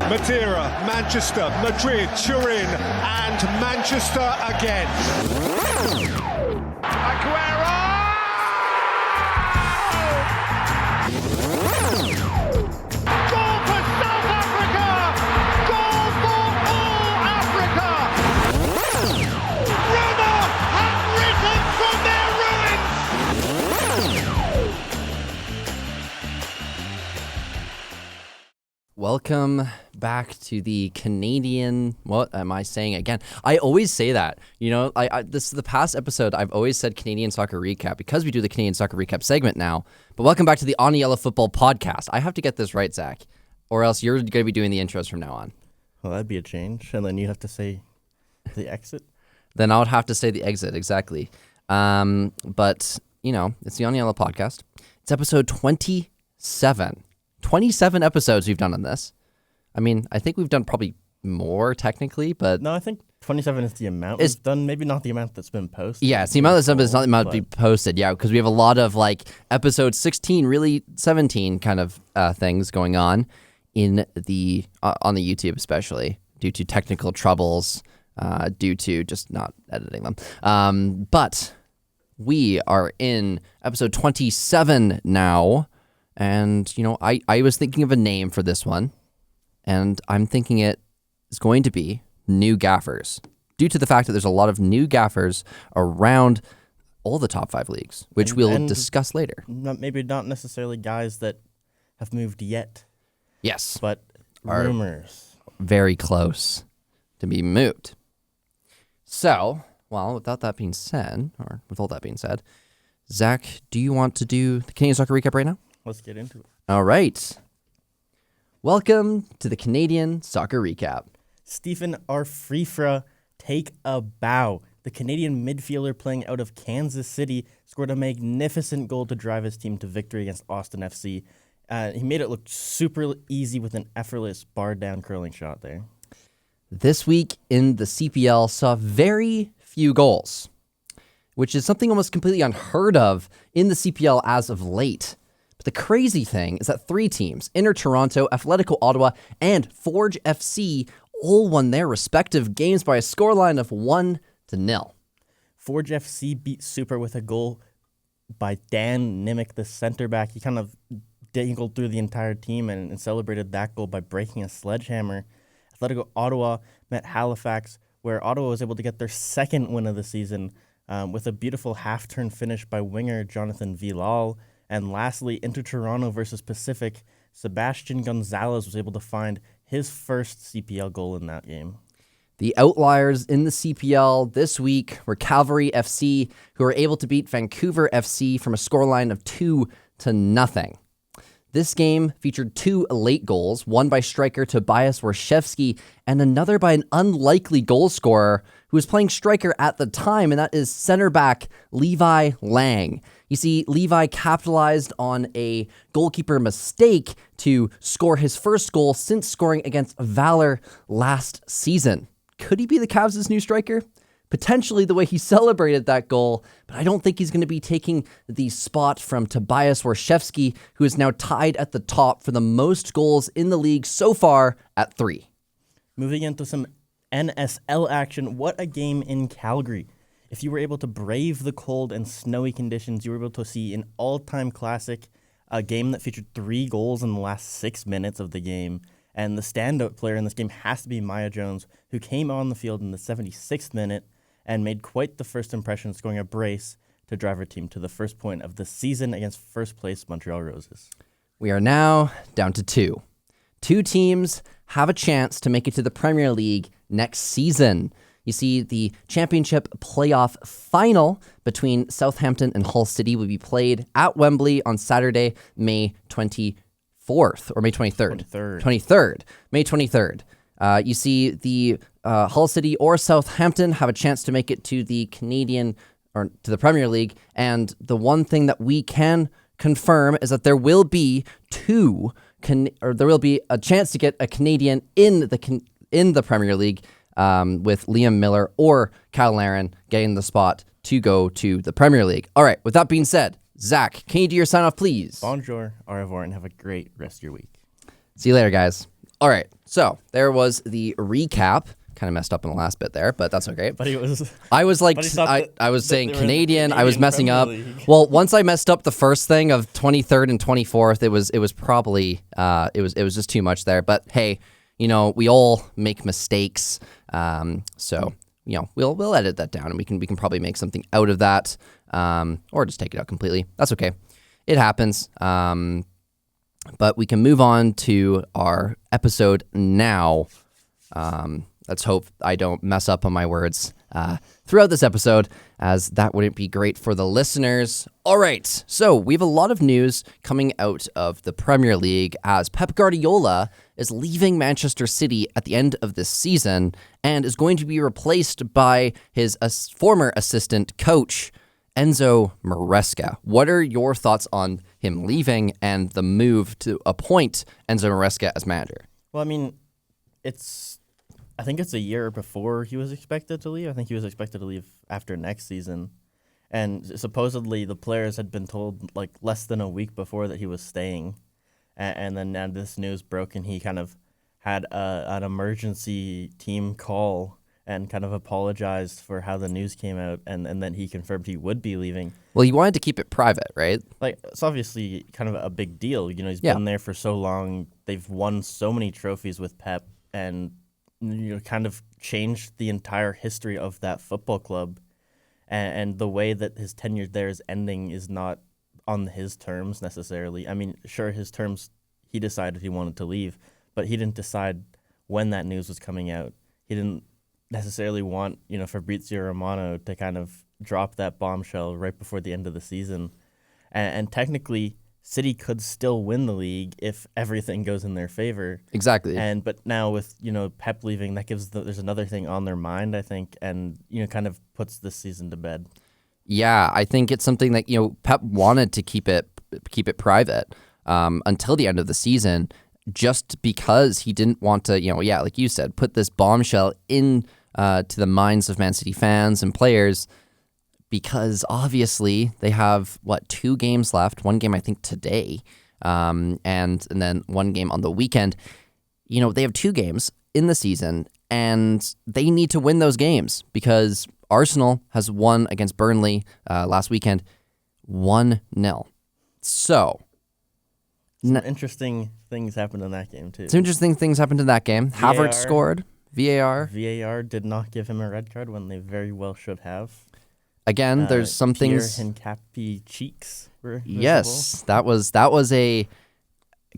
Madeira, Manchester, Madrid, Turin, and Manchester again. Aguero! Goal for South Africa! Goal for all Africa! Roma have risen from their ruins! Welcome back to the Canadian, what am I saying again? I always say that, you know, this is the past episode, I've always said Canadian Soccer Recap because we do the Canadian Soccer Recap segment now, but welcome back to the On Yellow Football Podcast. I have to get this right, Zach, or else you're going to be doing the intros from now on. Well, that'd be a change, and then you'd have to say the exit? Then I would have to say the exit, exactly. But, you know, it's the On Yellow Podcast. It's episode 27. 27 episodes we've done on this. I mean, I think we've done probably more technically, but... No, I think 27 is the amount we've done, maybe not the amount that's been posted. Yeah, it's the amount that's done, it's not the amount to be posted, yeah, because we have a lot of, like, episode 16, really 17 kind of things going on in the on the YouTube especially, due to technical troubles, due to just not editing them. But we are in episode 27 now. And, you know, I was thinking of a name for this one, and I'm thinking it is going to be New Gaffers, due to the fact that there's a lot of new gaffers around all the top 5 leagues, which we'll discuss later. Maybe not necessarily guys that have moved yet. Yes. But rumors. Very close to being moved. So, well, with all that being said, Zach, do you want to do the Canadian Soccer Recap right now? Let's get into it. All right. Welcome to the Canadian Soccer Recap. Stephen Arfrifra, take a bow. The Canadian midfielder playing out of Kansas City scored a magnificent goal to drive his team to victory against Austin FC. He made it look super easy with an effortless bar-down curling shot there. This week in the CPL saw very few goals, which is something almost completely unheard of in the CPL as of late. But the crazy thing is that 3 teams, Inter Toronto, Atletico Ottawa, and Forge FC, all won their respective games by a scoreline of 1-0. Forge FC beat Super with a goal by Dan Nimick, the center back. He kind of dangled through the entire team and celebrated that goal by breaking a sledgehammer. Atletico Ottawa met Halifax, where Ottawa was able to get their second win of the season with a beautiful half-turn finish by winger Jonathan Villal. And lastly, Inter Toronto versus Pacific, Sebastian Gonzalez was able to find his first CPL goal in that game. The outliers in the CPL this week were Calgary FC, who were able to beat Vancouver FC from a scoreline of 2-0. This game featured 2 late goals, one by striker Tobias Warshevsky and another by an unlikely goal scorer who was playing striker at the time, and that is center back Levi Lang. You see, Levi capitalized on a goalkeeper mistake to score his first goal since scoring against Valor last season. Could he be the Cavs' new striker? Potentially the way he celebrated that goal, but I don't think he's going to be taking the spot from Tobias Warshevsky, who is now tied at the top for the most goals in the league so far at 3. Moving into some NSL action, what a game in Calgary. If you were able to brave the cold and snowy conditions, you were able to see an all-time classic, a game that featured 3 goals in the last 6 minutes of the game. And the standout player in this game has to be Maya Jones, who came on the field in the 76th minute and made quite the first impression, scoring a brace to drive her team to the first point of the season against first-place Montreal Roses. We are now down to 2. 2 teams have a chance to make it to the Premier League next season. You see, the championship playoff final between Southampton and Hull City will be played at Wembley on Saturday, May 24th, or May 23rd. 23rd. May 23rd. You see, the Hull City or Southampton have a chance to make it to the Canadian, or to the Premier League, and the one thing that we can confirm is that there will be there will be a chance to get a Canadian in the Premier League, with Liam Miller or Kyle Larin getting the spot to go to the Premier League. All right, with that being said, Zach, can you do your sign off, please? Bonjour, au revoir, and have a great rest of your week. See you later, guys. All right, so there was the recap. Kind of messed up in the last bit there, but that's okay. But he was. I was like, But he thought I was that saying they were in the Canadian. I was Canadian messing Premier up. League. Well, once I messed up the first thing of 23rd and 24th, it was probably it was just too much there. But hey, we all make mistakes. So we'll edit that down and we can probably make something out of that, or just take it out completely. That's okay. It happens. But we can move on to our episode now. Let's hope I don't mess up on my words throughout this episode, as that wouldn't be great for the listeners. All right, so we have a lot of news coming out of the Premier League as Pep Guardiola is leaving Manchester City at the end of this season and is going to be replaced by his former assistant coach, Enzo Maresca. What are your thoughts on him leaving and the move to appoint Enzo Maresca as manager? Well, I mean, I think it's a year before he was expected to leave. I think he was expected to leave after next season. And supposedly the players had been told like less than a week before that he was staying. And then now this news broke and he kind of had an emergency team call and kind of apologized for how the news came out. And then he confirmed he would be leaving. Well, he wanted to keep it private, right? Like, it's obviously kind of a big deal. He's Yeah. been there for so long. They've won so many trophies with Pep and kind of changed the entire history of that football club, and the way that his tenure there is ending is not on his terms necessarily. I mean, sure, his terms, he decided he wanted to leave, but he didn't decide when that news was coming out. He didn't necessarily want, Fabrizio Romano to kind of drop that bombshell right before the end of the season, and technically City could still win the league if everything goes in their favor. Exactly. But now with Pep leaving, that gives there's another thing on their mind, I think, and kind of puts this season to bed. Yeah, I think it's something that Pep wanted to keep it private until the end of the season, just because he didn't want to like you said, put this bombshell in to the minds of Man City fans and players. Because obviously they have 2 games left. One game I think today, and then one game on the weekend. They have 2 games in the season, and they need to win those games because Arsenal has won against Burnley last weekend, 1-0. So, Some interesting things happened in that game too. some interesting things happened in that game. Havertz scored. VAR. VAR did not give him a red card when they very well should have. Again, there's some things. Pierre Hincapié cheeks were visible. Yes, that was a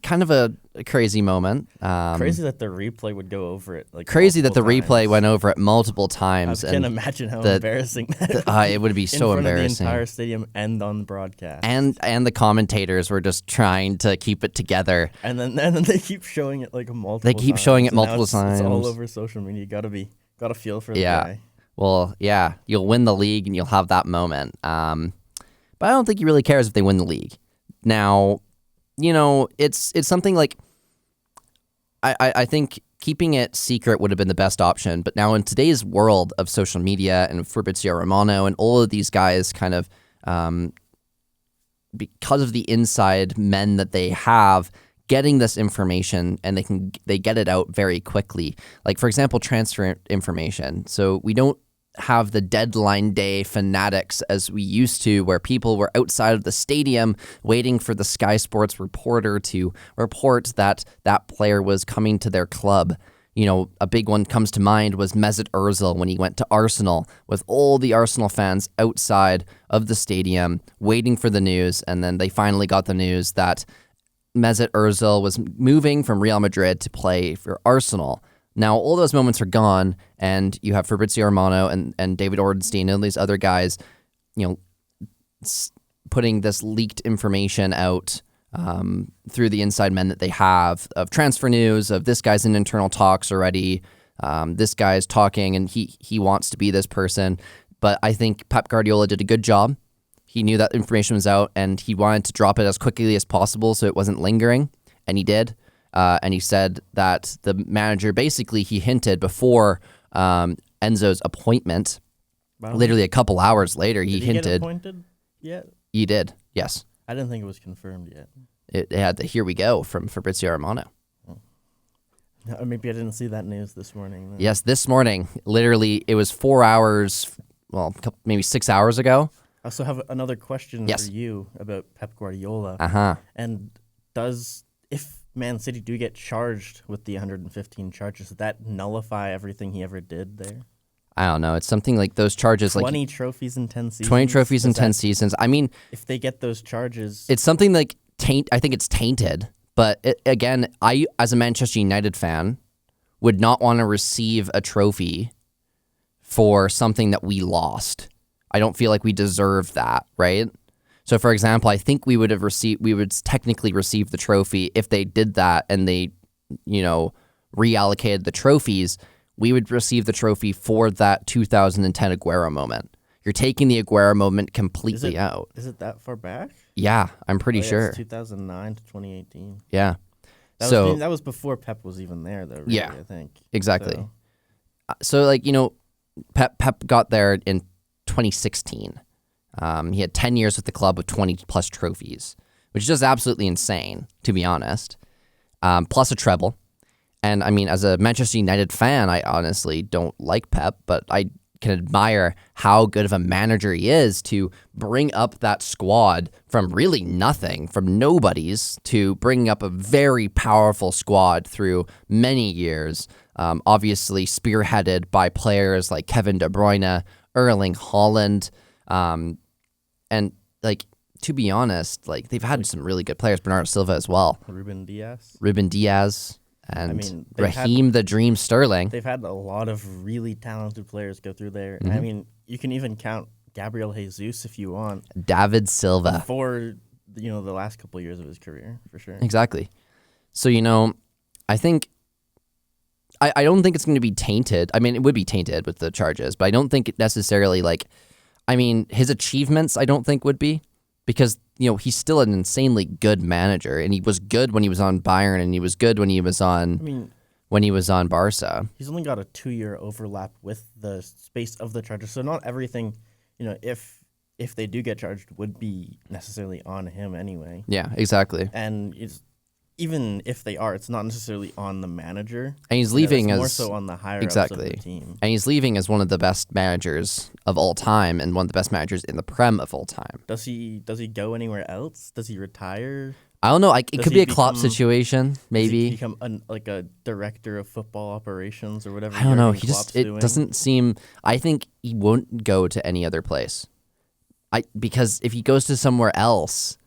kind of a crazy moment. Crazy that the replay would go over it. Crazy that the multiple replay times. went over it multiple times. I can imagine how the- embarrassing that it would be so in front embarrassing. of the entire stadium and on the broadcast. And the commentators were just trying to keep it together. And then they keep showing it multiple They keep times. showing it And now multiple it's all times. over social media. Gotta feel for the Yeah. guy. Well, yeah, you'll win the league and you'll have that moment. But I don't think he really cares if they win the league. Now, it's something like I think keeping it secret would have been the best option. But now in today's world of social media and Fabrizio Romano and all of these guys kind of because of the inside men that they have, getting this information and they get it out very quickly. Like, for example, transfer information. So we don't have the deadline day fanatics as we used to, where people were outside of the stadium waiting for the Sky Sports reporter to report that that player was coming to their club. A big one comes to mind was Mesut Ozil when he went to Arsenal, with all the Arsenal fans outside of the stadium waiting for the news, and then they finally got the news that Mesut Ozil was moving from Real Madrid to play for Arsenal. Now, all those moments are gone, and you have Fabrizio Romano and David Ornstein and these other guys, putting this leaked information out through the inside men that they have of transfer news, of this guy's in internal talks already, this guy's talking, and he wants to be this person. But I think Pep Guardiola did a good job. He knew that information was out, and he wanted to drop it as quickly as possible so it wasn't lingering, and he did. And he said that the manager, basically, he hinted before Enzo's appointment, Wow. literally a couple hours later, he Did he get hinted. appointed yet? He did, yes. I didn't think it was confirmed yet. It had the "here we go" from Fabrizio Romano. Maybe I didn't see that news this morning. Yes, this morning, literally, it was 4 hours, well, maybe 6 hours ago. I also have another question Yes. for you about Pep Guardiola. Uh-huh. And if Man City do get charged with the 115 charges, does that nullify everything he ever did there? I don't know. It's something like those charges, 20 trophies in 10 seasons. 20 trophies in Does 10 that- seasons. I mean, If they get those charges, it's something like I think it's tainted. But again, I, as a Manchester United fan, would not want to receive a trophy for something that we lost. I don't feel like we deserve that, right? So, for example, I think we would technically receive the trophy if they did that and they, reallocated the trophies. We would receive the trophy for that 2010 Aguero moment. You're taking the Aguero moment completely out. is it that far back? Yeah, I'm pretty Oh, yeah, sure. it's 2009 to 2018. Yeah. That was before Pep was even there, though. Really, Yeah, I think exactly. So, So, Pep got there in 2016. He had 10 years with the club with 20 plus trophies, which is just absolutely insane, to be honest. Plus a treble. And I mean, as a Manchester United fan, I honestly don't like Pep, but I can admire how good of a manager he is to bring up that squad from really nothing, from nobodies, to bringing up a very powerful squad through many years. Obviously spearheaded by players like Kevin De Bruyne, Erling Haaland, and like, to be honest, like they've had some really good players, Bernardo Silva as well, Ruben Diaz. Ruben Diaz, and mean, they've Raheem the Dream Sterling. They've had a lot of really talented players go through there. I mean, you can even count Gabriel Jesus if you want David Silva. for the last couple of years of his career, for sure. Exactly. So, I think I don't think it's going to be tainted. I mean, it would be tainted with the charges, but I don't think it necessarily his achievements I don't think would be, because, he's still an insanely good manager, and he was good when he was on Bayern, and he was good when he was on I mean, Barca. he's only got a 2-year overlap with the space of the charges, so not everything, if they do get charged, would be necessarily on him anyway. Yeah, exactly. And even if they are, it's not necessarily on the manager. And he's leaving it's more as so on the higher exactly. ups of the team. And he's leaving as one of the best managers of all time and one of the best managers in the Prem of all time. Does he go anywhere else? Does he retire? I don't know. It Does could he be a Klopp become- situation, Does he maybe. become a director of football operations or whatever? I don't know. Jurgen Klopp's It doing? doesn't seem. I think he won't go to any other place. Because if he goes to somewhere else,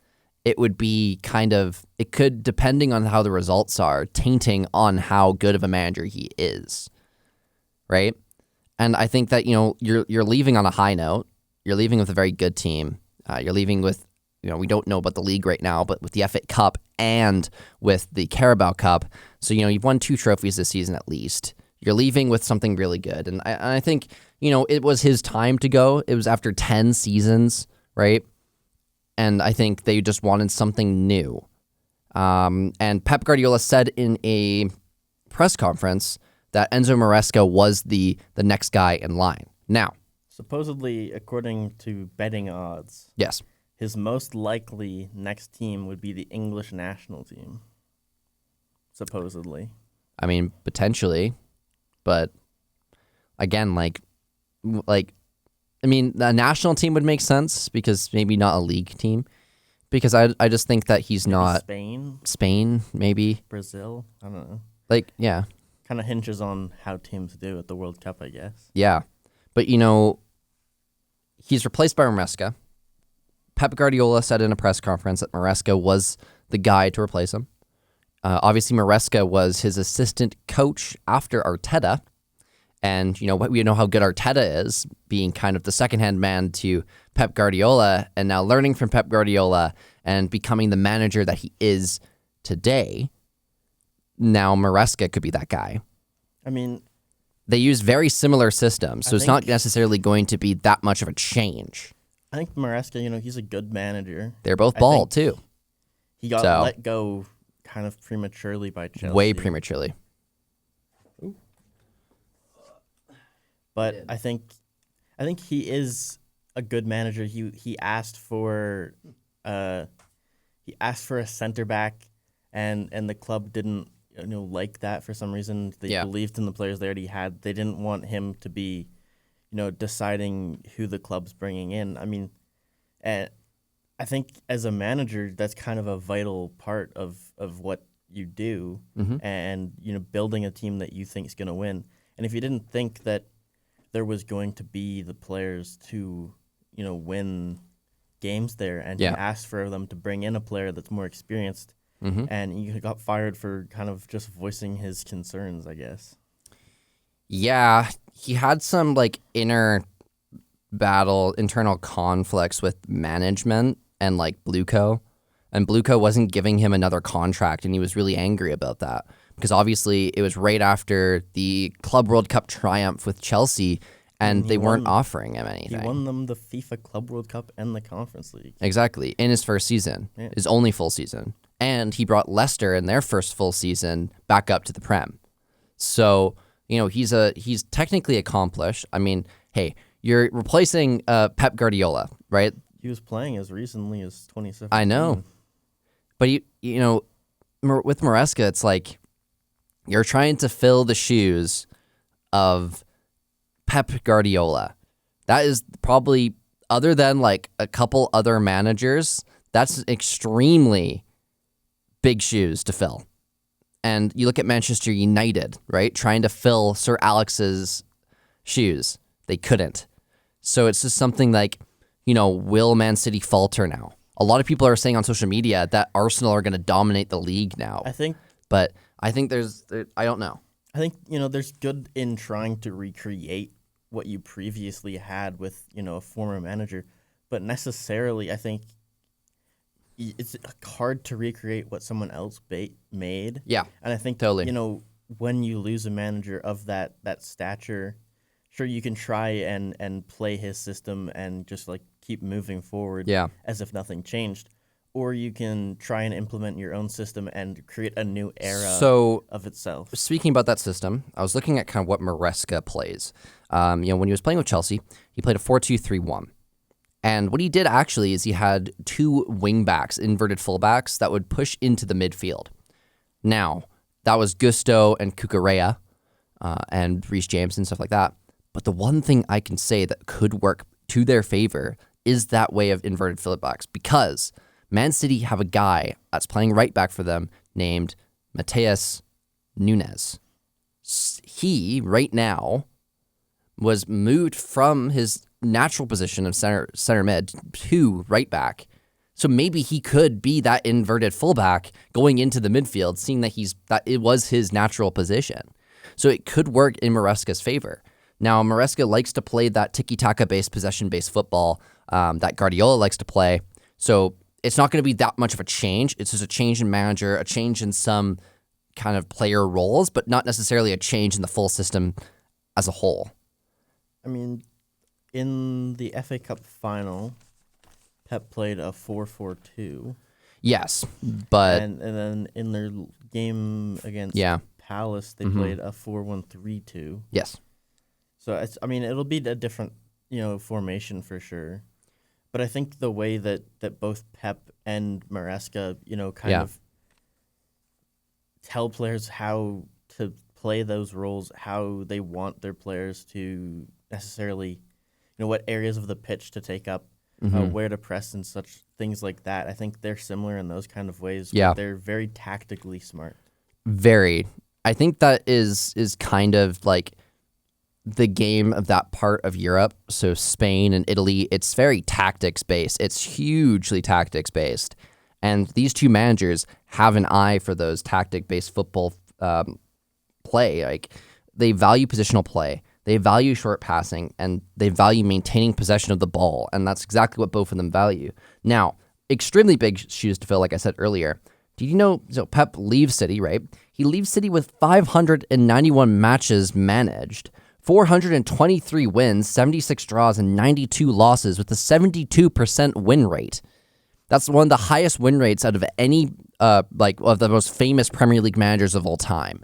it would be it could, depending on how the results are, tainting on how good of a manager he is, right? And I think that you're leaving on a high note. You're leaving with a very good team. You're leaving with we don't know about the league right now, but with the FA Cup and with the Carabao Cup, so you've won 2 trophies this season at least. You're leaving with something really good, and I think it was his time to go. It was after 10 seasons, right? And I think they just wanted something new. And Pep Guardiola said in a press conference that Enzo Maresca was the next guy in line. Now, Supposedly, according to betting odds, yes, his most likely next team would be the English national team. Supposedly. I mean, potentially, but again, I mean, the national team would make sense, because maybe not a league team, because I just think that he's not Spain, maybe. Brazil, I don't know. Yeah. Kind of hinges on how teams do at the World Cup, I guess. Yeah. But, he's replaced by Maresca. Pep Guardiola said in a press conference that Maresca was the guy to replace him. Obviously, Maresca was his assistant coach after Arteta. And, we know how good Arteta is, being kind of the second-hand man to Pep Guardiola, and now learning from Pep Guardiola and becoming the manager that he is today. Now Maresca could be that guy. I mean, they use very similar systems, so it's not think- necessarily going to be that much of a change. I think Maresca, he's a good manager. They're both I bald, think too. He got So- let go kind of prematurely by Chelsea. Way prematurely. But I think he is a good manager. He asked for a center back, and the club didn't like that for some reason. They believed in the players they already had. They didn't want him to be, deciding who the club's bringing in. I mean, and I think as a manager, that's kind of a vital part of what you do, and building a team that you think is going to win. And if you didn't think that there was going to be the players to win games there, and you asked for them to bring in a player that's more experienced, and you got fired for kind of just voicing his concerns, I guess. Yeah, he had some internal conflicts with management and Blueco. And Blueco wasn't giving him another contract, and he was really angry about that. Because obviously it was right after the Club World Cup triumph with Chelsea, and they weren't offering him anything. He won them the FIFA Club World Cup and the Conference League. Exactly, in his first season, his only full season. And he brought Leicester in their first full season back up to the Prem. So, he's technically accomplished. I mean, hey, you're replacing Pep Guardiola, right? He was playing as recently as 2017. I know. But, with Maresca, it's like you're trying to fill the shoes of Pep Guardiola. That is probably, other than a couple other managers, that's extremely big shoes to fill. And you look at Manchester United, right? Trying to fill Sir Alex's shoes. They couldn't. So it's just something will Man City falter now? A lot of people are saying on social media that Arsenal are going to dominate the league now. But I think I don't know. I think, there's good in trying to recreate what you previously had with, a former manager. But necessarily, I think it's hard to recreate what someone else made. Yeah, and I think, totally. When you lose a manager of that stature, sure, you can try and play his system and just keep moving forward as if nothing changed. Or you can try and implement your own system and create a new era of itself. Speaking about that system, I was looking at kind of what Maresca plays. When he was playing with Chelsea, he played a 4-2-3-1. And what he did actually is he had two wing-backs, inverted fullbacks, that would push into the midfield. Now, that was Gusto and Cucurella and Reece James and stuff like that. But the one thing I can say that could work to their favor is that way of inverted fullbacks, because Man City have a guy that's playing right back for them named Mateus Nunes. He, right now, was moved from his natural position of center mid to right back. So maybe he could be that inverted fullback going into the midfield, seeing that it was his natural position. So it could work in Maresca's favor. Now, Maresca likes to play that tiki-taka based, possession-based football that Guardiola likes to play. So it's not going to be that much of a change. It's just a change in manager, a change in some kind of player roles, but not necessarily a change in the full system as a whole. I mean, in the FA Cup final, Pep played a 4-4-2. Yes, but... And then in their game against Palace, they played a 4-1-3-2. Yes. So, it'll be a different, formation for sure. But I think the way that both Pep and Maresca, kind of tell players how to play those roles, how they want their players to necessarily, what areas of the pitch to take up, where to press and such things like that. I think they're similar in those kind of ways. Yeah. But they're very tactically smart. Very. I think that is kind of the game of that part of Europe. So Spain and Italy, it's very tactics based. It's hugely tactics based. And these two managers have an eye for those tactic based football play. They value positional play. They value short passing, and they value maintaining possession of the ball. And that's exactly what both of them value. Now, extremely big shoes to fill, like I said earlier. Did you know, so Pep leaves City, right? He leaves City with 591 matches managed, 423 wins, 76 draws, and 92 losses with a 72% win rate. That's one of the highest win rates out of any, of the most famous Premier League managers of all time,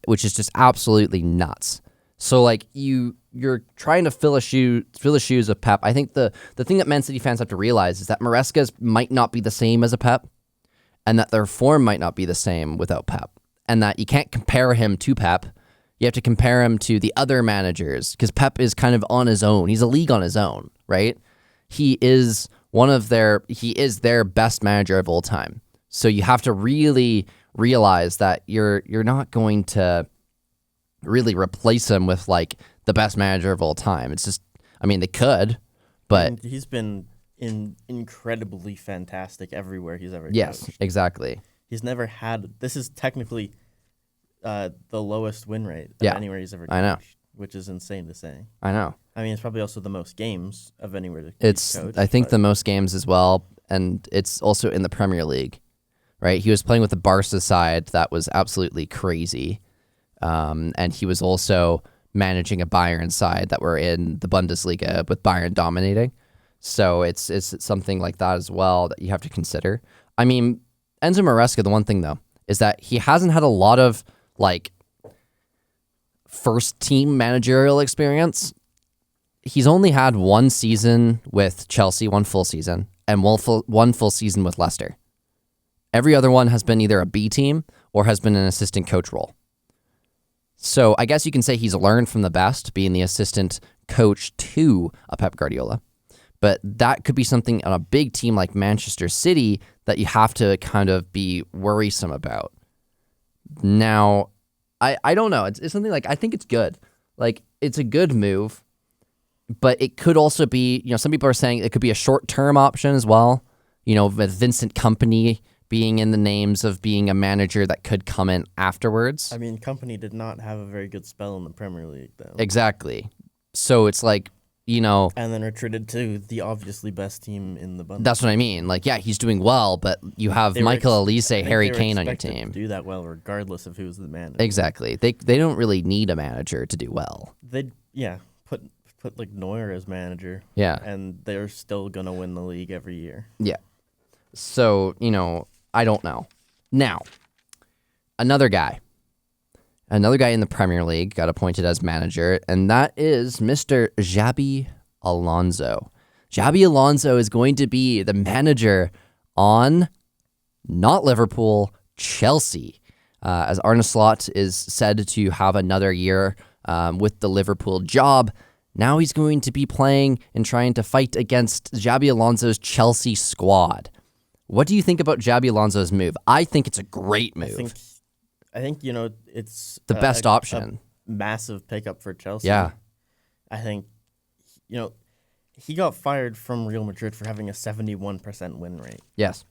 which is just absolutely nuts. So, you're trying to fill the shoes of Pep. I think the thing that Man City fans have to realize is that Maresca might not be the same as a Pep, and that their form might not be the same without Pep, and that you can't compare him to Pep. You have to compare him to the other managers because Pep is kind of on his own. He's a league on his own, right? He is their best manager of all time. So you have to really realize that you're not going to really replace him with like the best manager of all time. It's just, I mean, they could, but And he's been incredibly fantastic everywhere he's ever yes, coached. exactly. He's never had. This is technically the lowest win rate of Yeah, anywhere he's ever coached, I know. which is insane to say. I know. I mean, it's probably also the most games of anywhere he's It's, coached. I think, but the most games as well, and it's also in the Premier League, right? He was playing with the Barca side that was absolutely crazy, and he was also managing a Bayern side that were in the Bundesliga with Bayern dominating. So it's something like that as well that you have to consider. I mean, Enzo Maresca, the one thing though, is that he hasn't had a lot of like first team managerial experience. He's only had one season with Chelsea, one full season, and one full season with Leicester. Every other one has been either a B team or has been an assistant coach role. So I guess you can say he's learned from the best, being the assistant coach to a Pep Guardiola. But that could be something on a big team like Manchester City that you have to kind of be worrisome about. Now, I don't know. It's something like, I think it's good. Like, it's a good move, but it could also be, some people are saying it could be a short-term option as well. With Vincent Kompany being in the names of being a manager that could come in afterwards. I mean, Company did not have a very good spell in the Premier League, though. Exactly. So it's like, And then retreated to the obviously best team in the Bundesliga. that's what I mean. Like, yeah, he's doing well, but you have They were Michael Elise, I think Harry they were Kane on your expected team. to do that well, regardless of who's the manager. Exactly. They don't really need a manager to do well. They'd put like Neuer as manager. Yeah. And they're still gonna win the league every year. Yeah. So, I don't know. Now, another guy in the Premier League got appointed as manager, and that is Mr. Xabi Alonso. Xabi Alonso is going to be the manager on not Liverpool, Chelsea, as Arne Slot is said to have another year with the Liverpool job. Now he's going to be playing and trying to fight against Xabi Alonso's Chelsea squad. What do you think about Xabi Alonso's move? I think it's a great move. I think it's The best option. A massive pickup for Chelsea. Yeah. I think he got fired from Real Madrid for having a 71% win rate. Yes.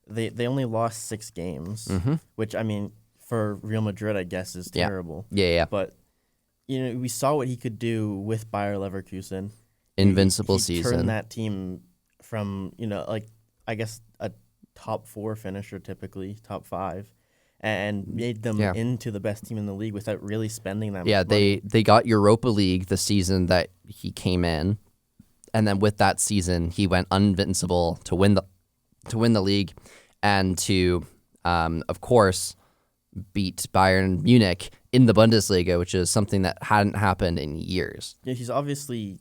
They only lost 6 games, which I mean for Real Madrid I guess is Yeah. terrible. Yeah. But we saw what he could do with Bayer Leverkusen. Invincible he season. Turned that team from I guess a top 4 finisher, typically top 5, and made them into the best team in the league without really spending that Yeah, much money. they got Europa League the season that he came in, and then with that season he went invincible to win the league, and to of course beat Bayern Munich in the Bundesliga, which is something that hadn't happened in years. Yeah, he's obviously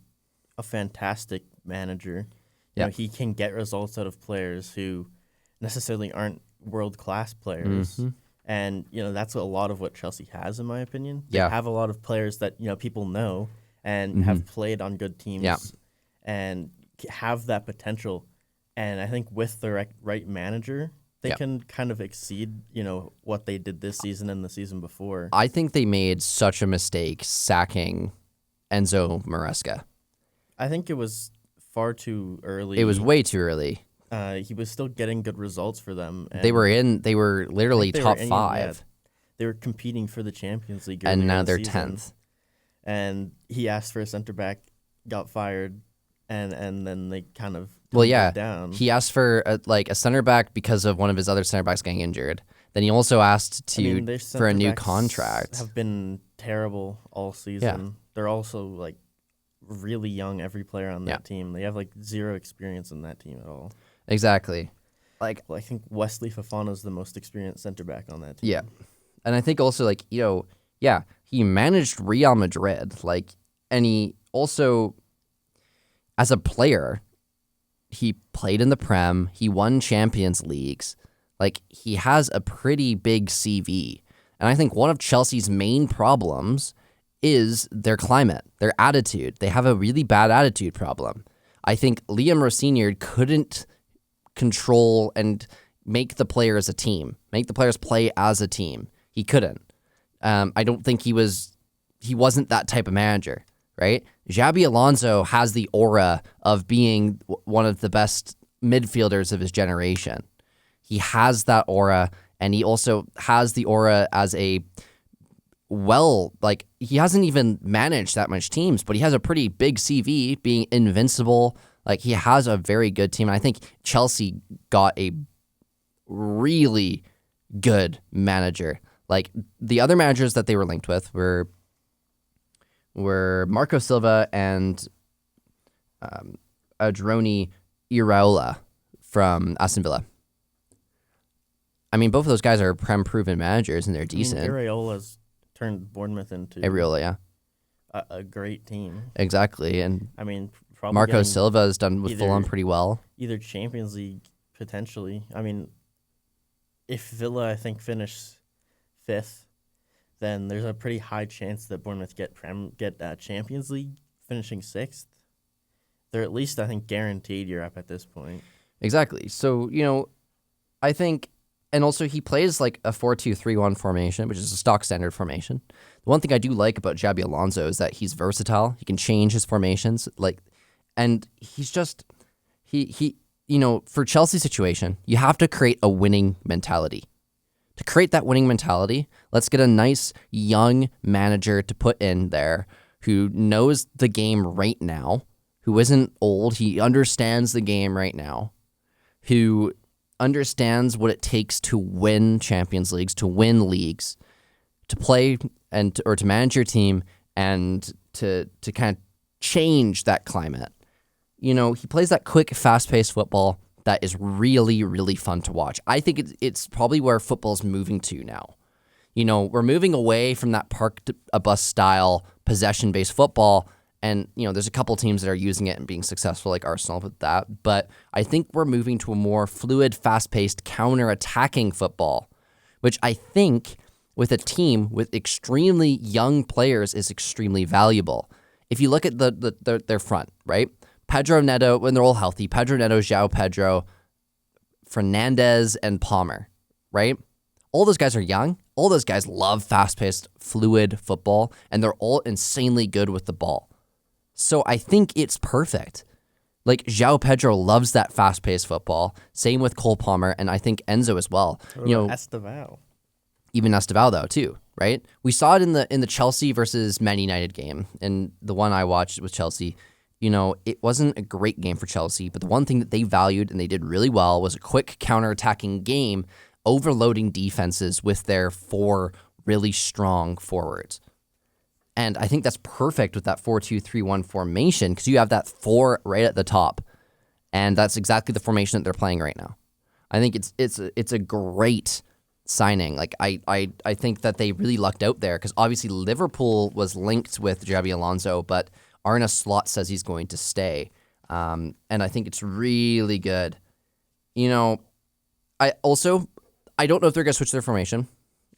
a fantastic manager. Yeah. He can get results out of players who necessarily aren't world-class players. And, that's a lot of what Chelsea has, in my opinion. They Yeah. have a lot of players that, people know and have played on good teams and have that potential. And I think with the right manager, they can kind of exceed, what they did this season and the season before. I think they made such a mistake sacking Enzo Maresca. I think it was far too early. It was way too early. He was still getting good results for them. And They were literally they were top in- 5. yeah, they were competing for the Champions League. And earlier now this they're season. 10th. And he asked for a center back, got fired, and then they kind of Well, yeah, tumbled down. he asked for a center back because of one of his other center backs getting injured. Then he also asked their for a new center-backs contract. Have been terrible all season. They're also really young. Every player on that team, they have zero experience in that team at all. Exactly. Well, I think Wesley Fofana is the most experienced center back on that team. Yeah. And I think also he managed Real Madrid, and he also, as a player, he played in the Prem, he won Champions Leagues. Like, he has a pretty big CV. And I think one of Chelsea's main problems is their climate, their attitude. They have a really bad attitude problem. I think Liam Rossignol couldn't control and make the players a team, make the players play as a team. He couldn't. I don't think he wasn't that type of manager, right? Xabi Alonso has the aura of being one of the best midfielders of his generation. He has that aura, and he also has the aura as he hasn't even managed that much teams, but he has a pretty big CV, being invincible. Like, he has a very good team. And I think Chelsea got a really good manager. Like, the other managers that they were linked with were Marco Silva and Adroni Iraola from Aston Villa. I mean, both of those guys are proven managers, and they're decent. Iraola's turned Bournemouth into Iraola, yeah. a great team. Exactly, and I mean, probably Marco getting Silva has done with Fulham pretty well. either Champions League potentially. I mean, if Villa, I think, finish 5th, then there's a pretty high chance that Bournemouth get Champions League, finishing 6th. They're at least, I think, guaranteed Europe at this point. Exactly. So, I think, and also he plays like a 4-2-3-1 formation, which is a stock standard formation. The one thing I do like about Xabi Alonso is that he's versatile. He can change his formations, and he's just for Chelsea's situation, you have to create a winning mentality. To create that winning mentality, let's get a nice young manager to put in there who knows the game right now, who isn't old. He understands the game right now, who understands what it takes to win Champions Leagues, to win leagues, to play or to manage your team, and to kind of change that climate. He plays that quick, fast-paced football that is really, really fun to watch. I think it's probably where football's moving to now. We're moving away from that park-a-bus style possession-based football, and there's a couple teams that are using it and being successful, like Arsenal with that. But I think we're moving to a more fluid, fast-paced, counter-attacking football, which I think with a team with extremely young players is extremely valuable. If you look at their front, right? Pedro Neto, when they're all healthy, Pedro Neto, João Pedro, Fernandez, and Palmer, right? All those guys are young. All those guys love fast-paced, fluid football, and they're all insanely good with the ball. So I think it's perfect. Like, João Pedro loves that fast-paced football. Same with Cole Palmer, and I think Enzo as well. Estevao. Even Estevao, though, too, right? We saw it in the Chelsea versus Man United game, and the one I watched with Chelsea. It wasn't a great game for Chelsea, but the one thing that they valued and they did really well was a quick counter-attacking game, overloading defenses with their 4 really strong forwards. And I think that's perfect with that 4-2-3-1 formation because you have that 4 right at the top. And that's exactly the formation that they're playing right now. I think it's a great signing. Like, I think that they really lucked out there because obviously Liverpool was linked with Xabi Alonso, but Arne Slot says he's going to stay. And I think it's really good. I don't know if they're going to switch their formation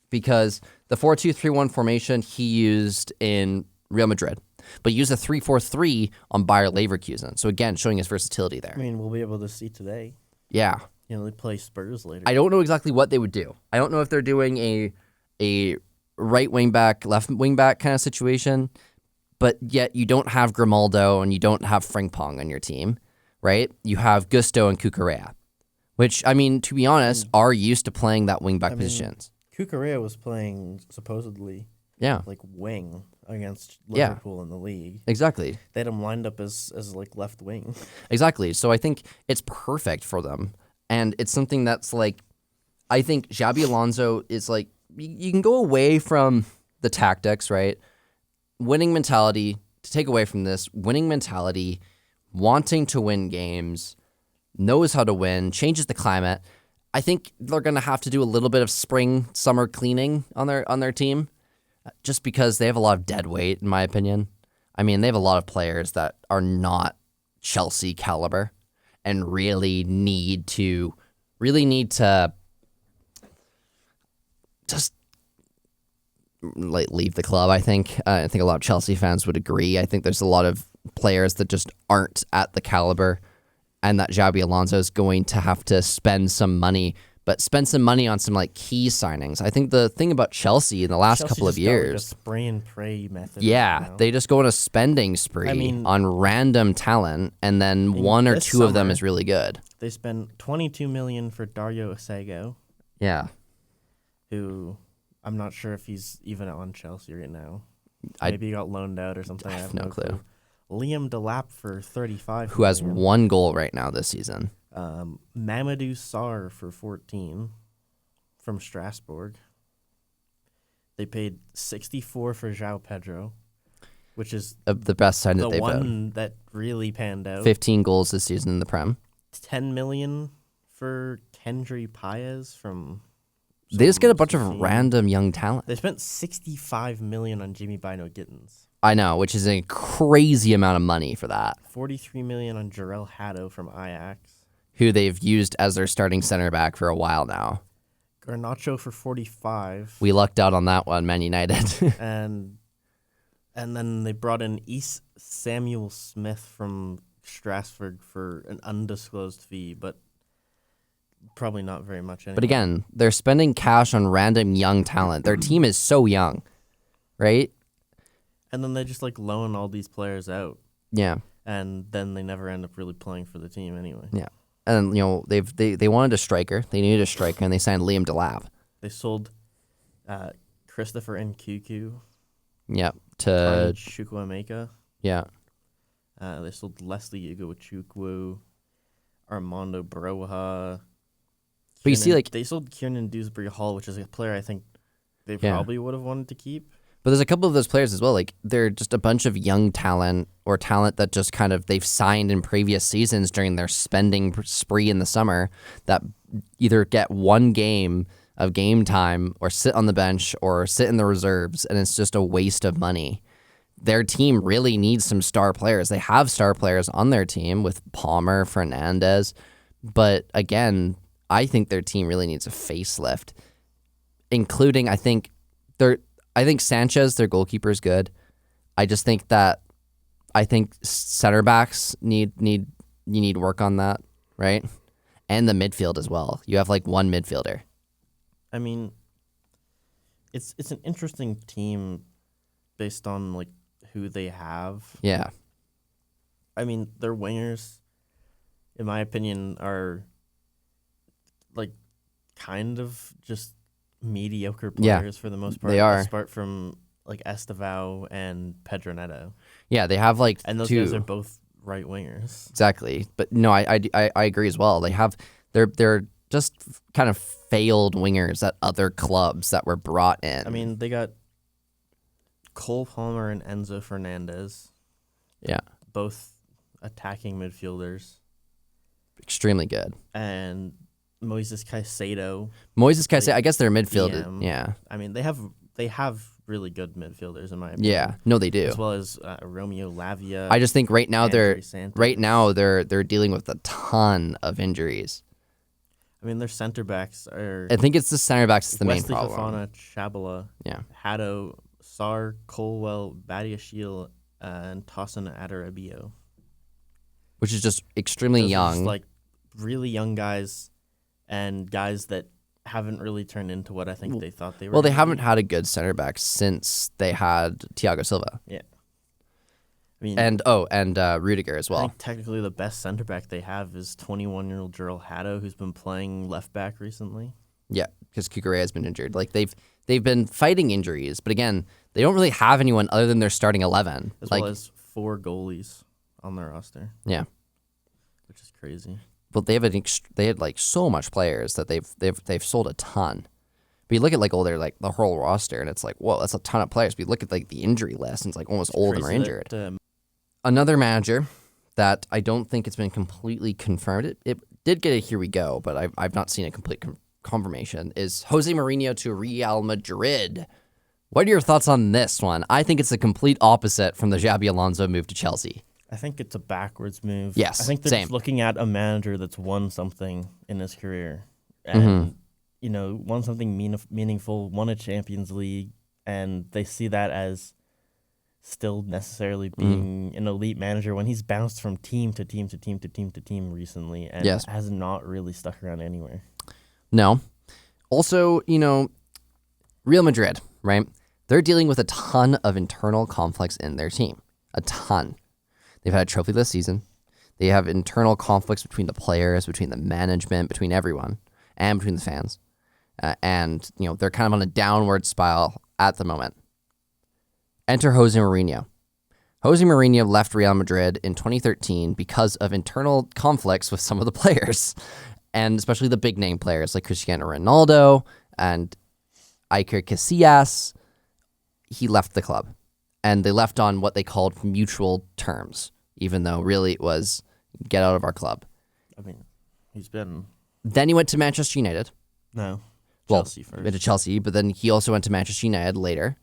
because the 4-2-3-1 formation he used in Real Madrid, but he used a 3-4-3 on Bayer Leverkusen. So again, showing his versatility there. I mean, we'll be able to see today. Yeah. They play Spurs later. I don't know exactly what they would do. I don't know if they're doing a right wing back, left wing back kind of situation, but yet you don't have Grimaldo and you don't have Frimpong on your team, right? You have Gusto and Cucurella, which, I mean, to be honest, are used to playing that wing back positions. Cucurella was playing supposedly like wing against Liverpool in the league. Exactly. They had him lined up as like left wing. Exactly. So I think it's perfect for them. And it's something that's like, I think Xabi Alonso is like, you can go away from the tactics, right? Winning mentality, to take away from this, winning mentality, wanting to win games, knows how to win, changes the climate. I think they're going to have to do a little bit of summer cleaning on their team just because they have a lot of dead weight, in my opinion. I mean, they have a lot of players that are not Chelsea caliber and really need to just like leave the club. I think a lot of Chelsea fans would agree. I think there's a lot of players that just aren't at the caliber, and that Xabi Alonso is going to have to spend some money, but spend some money on some like key signings. I think the thing about Chelsea in the last Chelsea couple of just got, like, a years, spray and pray method. yeah, now. they just go on a spending spree I mean, on random talent, and then one or this two of them summer- is really good. They spent $22 million for Dario Osego, Yeah, who I'm not sure if he's even on Chelsea right now. I- Maybe he got loaned out or something. I I have have no clue. Liam Delap for 35. who has million. 1 goal right now this season. Mamadou Sarr for 14 from Strasbourg. They paid 64 for João Pedro, which is The best sign that the they've had. one that really panned out. 15 goals this season in the Prem. 10 million for Kendry Paez from. They just get a bunch of Southampton. random young talent. They spent 65 million on Jimmy Bino Gittins. I know, which is a crazy amount of money for that. 43 million on Jarell Hato from Ajax. Who they've used as their starting center back for a while now. Garnacho for 45. We lucked out on that one, Man United. and then they brought in East Samuel Smith from Strasbourg for an undisclosed fee, but probably not very much anyway. But again, they're spending cash on random young talent. Their team is so young, right? And then they just like loan all these players out, Yeah, and then they never end up really playing for the team anyway. yeah. And they wanted a striker. They needed a striker, and they signed Liam Delap. They sold Christopher Nkunku, Yeah, Tani Chukwuemeka. yeah. They sold Leslie Igoachukwu, Armando Broja. But you see, like, they sold Kiernan Dewsbury Hall, which is a player I think they Yeah. probably would have wanted to keep. But there's a couple of those players as well. Like, they're just a bunch of young talent or talent that just kind of they've signed in previous seasons during their spending spree in the summer that either get one game of game time or sit on the bench or sit in the reserves, and it's just a waste of money. Their team really needs some star players. They have star players on their team with Palmer, Fernandez, but again, I think their team really needs a facelift, including I think Sanchez, their goalkeeper, is good. I just think center backs need work on that, right? And the midfield as well. You have like one midfielder. I mean, it's an interesting team based on like who they have. Yeah. I mean, their wingers, in my opinion, are like kind of just mediocre Yeah, players for the most part. they are. Apart from like Estevao and Pedro Neto, Yeah, they have like and those two. guys are both right wingers. Exactly. But no, I agree as well. They're just kind of failed wingers at other clubs that were brought in. I mean, they got Cole Palmer and Enzo Fernandez, yeah, both attacking midfielders, extremely good. and Moises Caicedo. Moises Caicedo, I guess they're midfielder. DM. Yeah. I mean, they have really good midfielders in my opinion. Yeah. No, they do. As well as Romeo Lavia. I just think right now André Santos. they're dealing with a ton of injuries. I mean, their center backs are I think it's the center backs that's the main Wesley problem. Fofana, Chabala, Yeah. Hato, Sar, Colwell, Badiashile, and Tossin Adarabio. Which is just extremely Those are young. just, like really young guys, and guys that haven't really turned into what I think they thought they were. well, they gonna haven't be. had a good center back since they had Thiago Silva Yeah. I mean, and Rudiger as I well. think technically the best center back they have is 21-year-old Jarell Hato, who's been playing left back recently. Yeah, because Kukurea has been injured. Like they've been fighting injuries, but again, they don't really have anyone other than their starting 11. As Like well as 4 goalies on their roster, yeah, which is crazy. but they had like so much players that they've sold a ton. But you look at like the whole roster, and it's like, whoa, that's a ton of players. But you look at like the injury list, and it's like almost all of them are Crazy injured. that, Another manager that I don't think it's been completely confirmed. It did get a here we go, but I've not seen a complete confirmation. Is Jose Mourinho to Real Madrid? What are your thoughts on this one? I think it's the complete opposite from the Xabi Alonso move to Chelsea. I think it's a backwards move. Yes, I think they're same. just looking at a manager that's won something in his career, and won something meaningful, won a Champions League, and they see that as still necessarily being an elite manager when he's bounced from team to team to team to team to team recently and Yes. has not really stuck around anywhere. No. Also, Real Madrid, right? They're dealing with a ton of internal conflicts in their team. A ton. They've had a trophyless season. They have internal conflicts between the players, between the management, between everyone, and between the fans. And they're kind of on a downward spiral at the moment. Enter Jose Mourinho. Jose Mourinho left Real Madrid in 2013 because of internal conflicts with some of the players, and especially the big name players like Cristiano Ronaldo and Iker Casillas. He left the club, and they left on what they called mutual terms, even though really it was get out of our club. I mean, he's been Then he went to Manchester United. Chelsea first. Went to Chelsea, but then he also went to Manchester United later.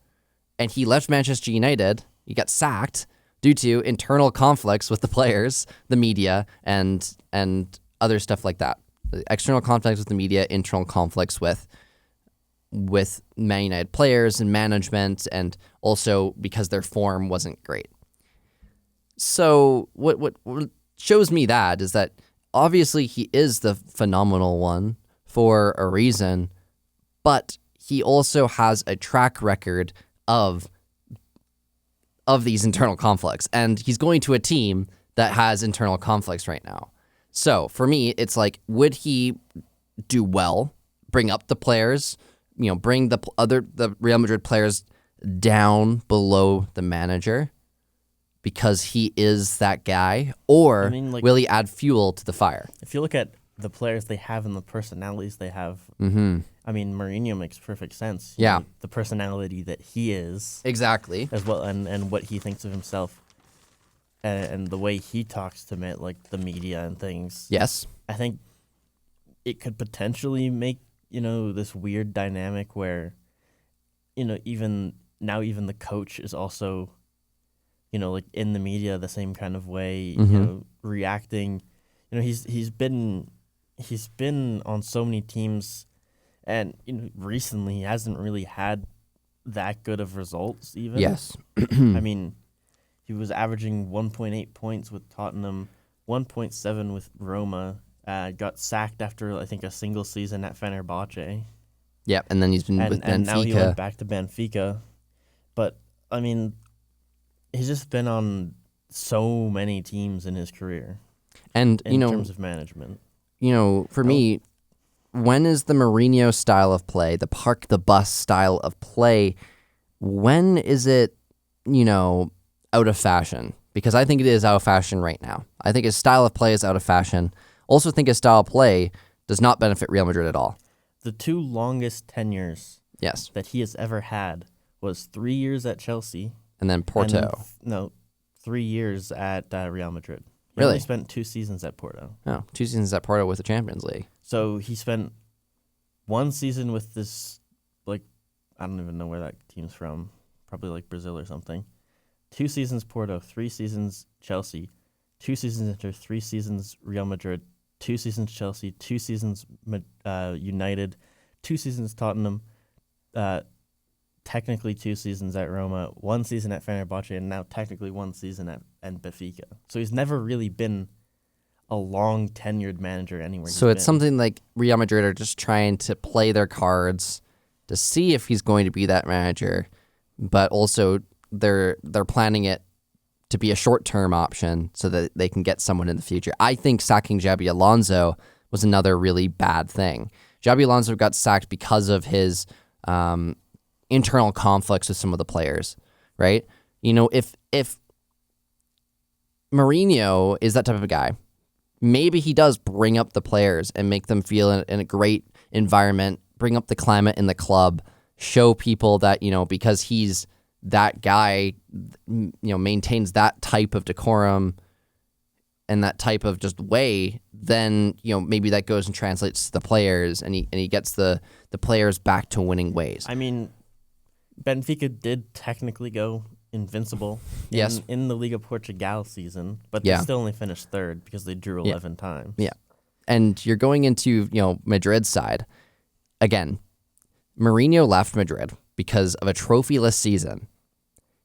And he left Manchester United. He got sacked due to internal conflicts with the players, the media, and other stuff like that. External conflicts with the media, internal conflicts with Man United players and management, and also because their form wasn't great. So what shows me that is that obviously he is the phenomenal one for a reason, but he also has a track record of these internal conflicts, and he's going to a team that has internal conflicts right now. So for me, it's like, would he do well, bring up the players, bring the Real Madrid players down below the manager because he is that guy, or will he add fuel to the fire? If you look at the players they have and the personalities they have, I mean, Mourinho makes perfect sense. Yeah. The personality that he is Exactly. as well, and what he thinks of himself, and the way he talks to the media and things. Yes. I think it could potentially make, this weird dynamic where, even the coach is also, in the media the same kind of way, reacting. He's been on so many teams, and recently he hasn't really had that good of results even. Yes. I mean, he was averaging 1.8 points with Tottenham, 1.7 with Roma. Got sacked after, I think, a single season at Fenerbahce. Yep, and then he's been with Benfica. And now he went back to Benfica. But, I mean, he's just been on so many teams in his career. And, in terms of management. For me, when is the Mourinho style of play, the park the bus style of play, when is it, out of fashion? Because I think it is out of fashion right now. I think his style of play is out of fashion. Also think his style of play does not benefit Real Madrid at all. The two longest tenures Yes. that he has ever had was 3 years at Chelsea. And then Porto. And then 3 years at Real Madrid. He Really? only spent 2 seasons at Porto. Oh, 2 seasons at Porto with the Champions League. So he spent 1 season with this, I don't even know where that team's from. Probably Brazil or something. 2 seasons Porto, 3 seasons Chelsea, 2 seasons Inter, 3 seasons Real Madrid, 2 seasons Chelsea, 2 seasons United, 2 seasons Tottenham, technically 2 seasons at Roma, 1 season at Fenerbahce, and now technically 1 season at Benfica. So he's never really been a long tenured manager anywhere. So it's something like Real Madrid are just trying to play their cards to see if he's going to be that manager, but also they're planning it to be a short-term option so that they can get someone in the future. I think sacking Xabi Alonso was another really bad thing. Xabi Alonso got sacked because of his internal conflicts with some of the players, right? If Mourinho is that type of a guy, maybe he does bring up the players and make them feel in a great environment, bring up the climate in the club, show people that, because he's that guy, maintains that type of decorum and that type of just way, then, maybe that goes and translates to the players and he gets the players back to winning ways. I mean, Benfica did technically go invincible Yes. in the Liga Portugal season, but Yeah. they still only finished third because they drew 11 times. Yeah. And you're going into, Madrid's side. again, Mourinho left Madrid because of a trophyless season.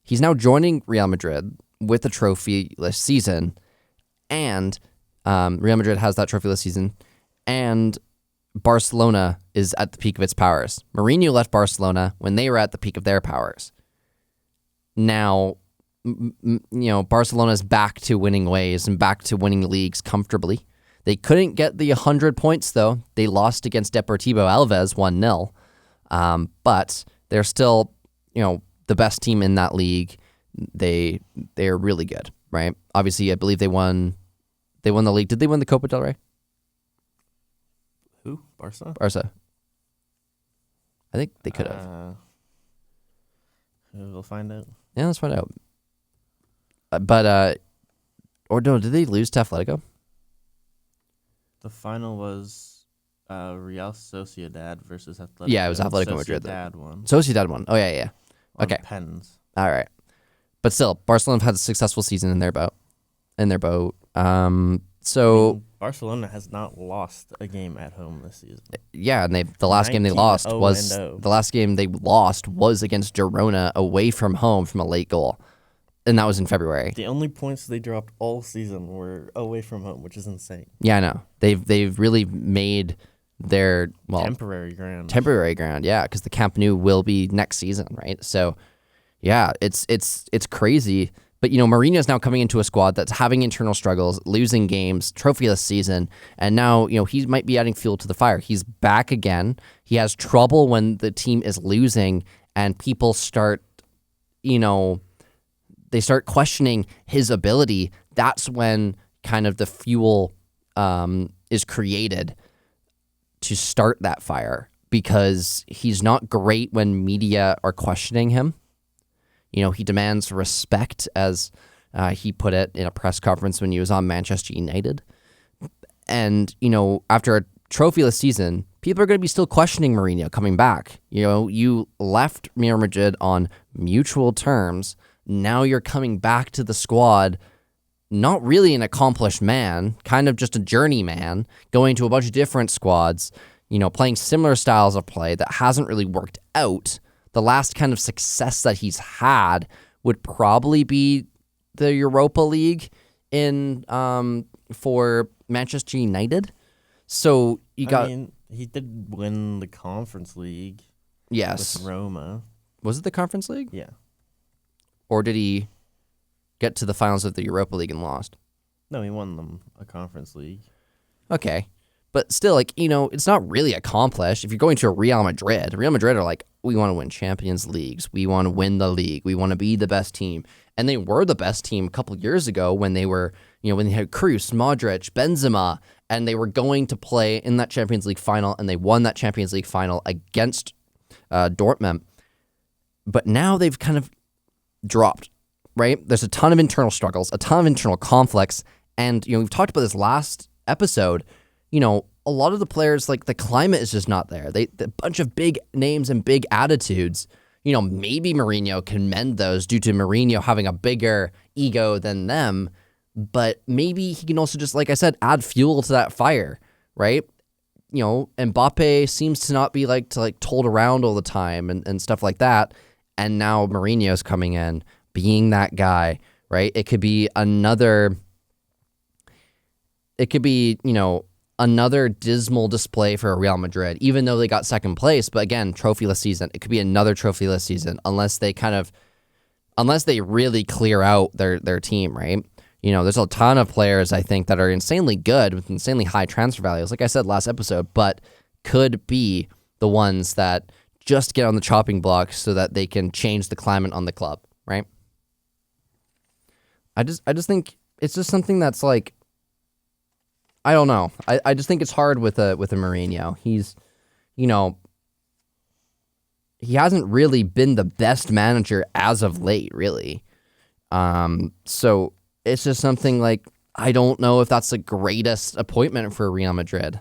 He's now joining Real Madrid with a trophyless season, and Real Madrid has that trophyless season, and Barcelona is at the peak of its powers. Mourinho left Barcelona when they were at the peak of their powers. Now, Barcelona's back to winning ways and back to winning leagues comfortably. They couldn't get the 100 points, though. They lost against Deportivo Alaves 1-0. But they're still, the best team in that league. They're really good, right? Obviously, I believe they won the league. Did they win the Copa del Rey? Who? Barca? Barca. I think they could have. We'll find out. Yeah, let's find out. Or no, did they lose to Atletico? The final was Real Sociedad versus Atletico. Yeah, it was Atletico Madrid. Sociedad won. Sociedad won. Oh, yeah. On Okay. Pens. All right. But still, Barcelona have had a successful season in their boat. Barcelona has not lost a game at home this season. Yeah, and the last game they lost was 19-0. the last game they lost was against Girona away from home from a late goal, and that was in February. The only points they dropped all season were away from home, which is insane. Yeah, I know. They've really made their Temporary ground. Yeah, because the Camp Nou will be next season, right? So, yeah, it's crazy. But, Mourinho's now coming into a squad that's having internal struggles, losing games, trophyless season, and now, he might be adding fuel to the fire. He's back again. He has trouble when the team is losing and people start, they start questioning his ability. That's when kind of the fuel is created to start that fire, because he's not great when media are questioning him. He demands respect, as he put it in a press conference when he was on Manchester United. And, after a trophyless season, people are going to be still questioning Mourinho coming back. You left Real Madrid on mutual terms. Now you're coming back to the squad, not really an accomplished man, kind of just a journeyman, going to a bunch of different squads, playing similar styles of play that hasn't really worked out. The last kind of success that he's had would probably be the Europa League for Manchester United. So he did win the Conference League. Yes. With Roma. Was it the Conference League? Yeah. Or did he get to the finals of the Europa League and lost? No, he won them a Conference League. Okay. But still, it's not really accomplished. If you're going to a Real Madrid are like, we want to win Champions Leagues. We want to win the league. We want to be the best team. And they were the best team a couple years ago when they were, when they had Kroos, Modric, Benzema, and they were going to play in that Champions League final, and they won that Champions League final against Dortmund. But now they've kind of dropped, right? There's a ton of internal struggles, a ton of internal conflicts, and, we've talked about this last episode. A lot of the players, the climate is just not there. The bunch of big names and big attitudes. Maybe Mourinho can mend those due to Mourinho having a bigger ego than them. But maybe he can also just, like I said, add fuel to that fire, right? Mbappe seems to not be told around all the time and stuff like that. And now Mourinho's coming in, being that guy, right? It could be another dismal display for Real Madrid, even though they got second place. But again, trophyless season. It could be another trophyless season unless they really clear out their team, right? There's a ton of players, I think, that are insanely good with insanely high transfer values, like I said last episode, but could be the ones that just get on the chopping block so that they can change the climate on the club, right? I just think it's just something that's I don't know. I just think it's hard with a Mourinho. He's, he hasn't really been the best manager as of late, really. So it's just something I don't know if that's the greatest appointment for Real Madrid.